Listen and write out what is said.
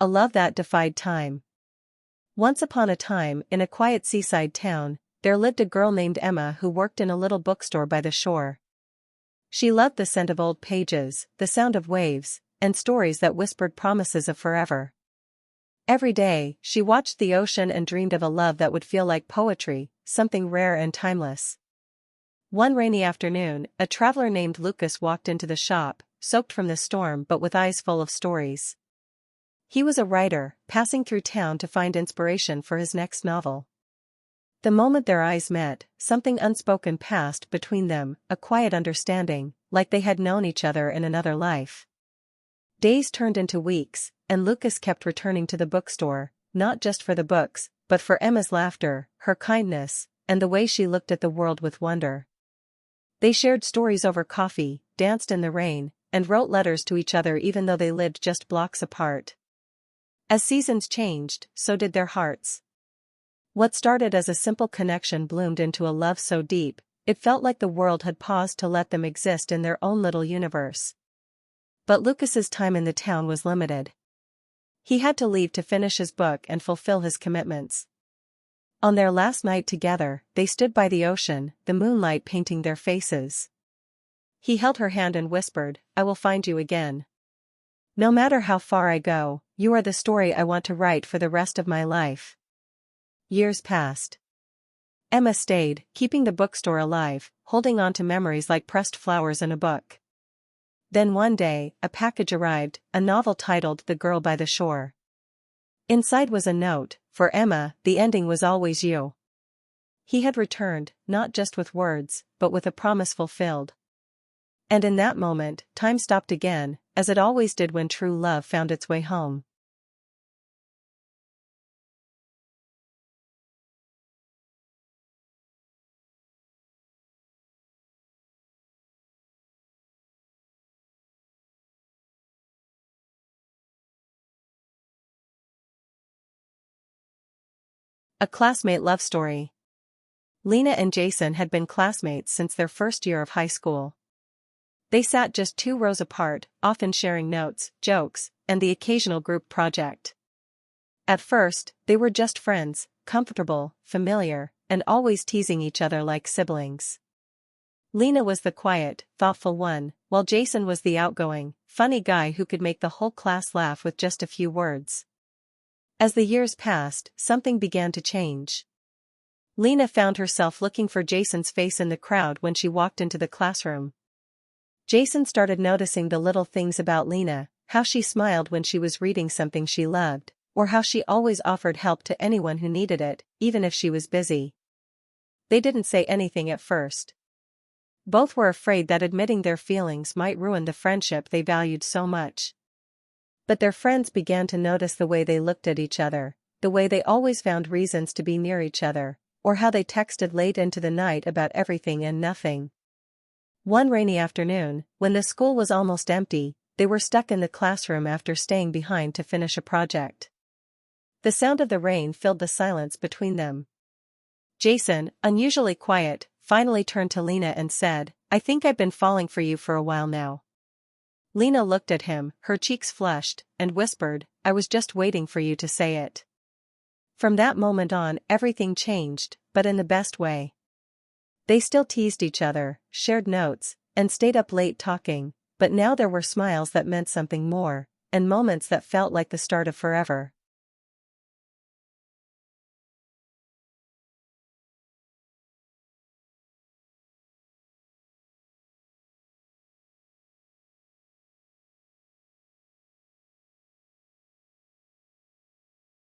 a love that defied time. Once upon a time, in a quiet seaside town, there lived a girl named Emma who worked in a little bookstore by the shore. She loved the scent of old pages, the sound of waves, and stories that whispered promises of forever. Every day, she watched the ocean and dreamed of a love that would feel like poetry, something rare and timeless. One rainy afternoon, a traveler named Lucas walked into the shop, soaked from the storm but with eyes full of stories. He was a writer, passing through town to find inspiration for his next novel. The moment their eyes met, something unspoken passed between them, a quiet understanding, like they had known each other in another life. Days turned into weeks, and Lucas kept returning to the bookstore, not just for the books, but for Emma's laughter, her kindness, and the way she looked at the world with wonder. They shared stories over coffee, danced in the rain, and wrote letters to each other even though they lived just blocks apart. As seasons changed, so did their hearts. What started as a simple connection bloomed into a love so deep, it felt like the world had paused to let them exist in their own little universe. But Lucas's time in the town was limited. He had to leave to finish his book and fulfill his commitments. On their last night together, they stood by the ocean, the moonlight painting their faces. He held her hand and whispered, "I will find you again. No matter how far I go, you are the story I want to write for the rest of my life." Years passed. Emma stayed, keeping the bookstore alive, holding on to memories like pressed flowers in a book. Then one day, a package arrived, a novel titled The Girl by the Shore. Inside was a note, "For Emma, the ending was always you." He had returned, not just with words, but with a promise fulfilled. And in that moment, time stopped again, as it always did when true love found its way home. A classmate love story. Lena and Jason had been classmates since their first year of high school. They sat just 2 rows apart, often sharing notes, jokes, and the occasional group project. At first, they were just friends, comfortable, familiar, and always teasing each other like siblings. Lena was the quiet, thoughtful one, while Jason was the outgoing, funny guy who could make the whole class laugh with just a few words. As the years passed, something began to change. Lena found herself looking for Jason's face in the crowd when she walked into the classroom. Jason started noticing the little things about Lena, how she smiled when she was reading something she loved, or how she always offered help to anyone who needed it, even if she was busy. They didn't say anything at first. Both were afraid that admitting their feelings might ruin the friendship they valued so much. But their friends began to notice the way they looked at each other, the way they always found reasons to be near each other, or how they texted late into the night about everything and nothing. One rainy afternoon, when the school was almost empty, they were stuck in the classroom after staying behind to finish a project. The sound of the rain filled the silence between them. Jason, unusually quiet, finally turned to Lena and said, "I think I've been falling for you for a while now." Lena looked at him, her cheeks flushed, and whispered, "I was just waiting for you to say it." From that moment on, everything changed, but in the best way. They still teased each other, shared notes, and stayed up late talking, but now there were smiles that meant something more, and moments that felt like the start of forever.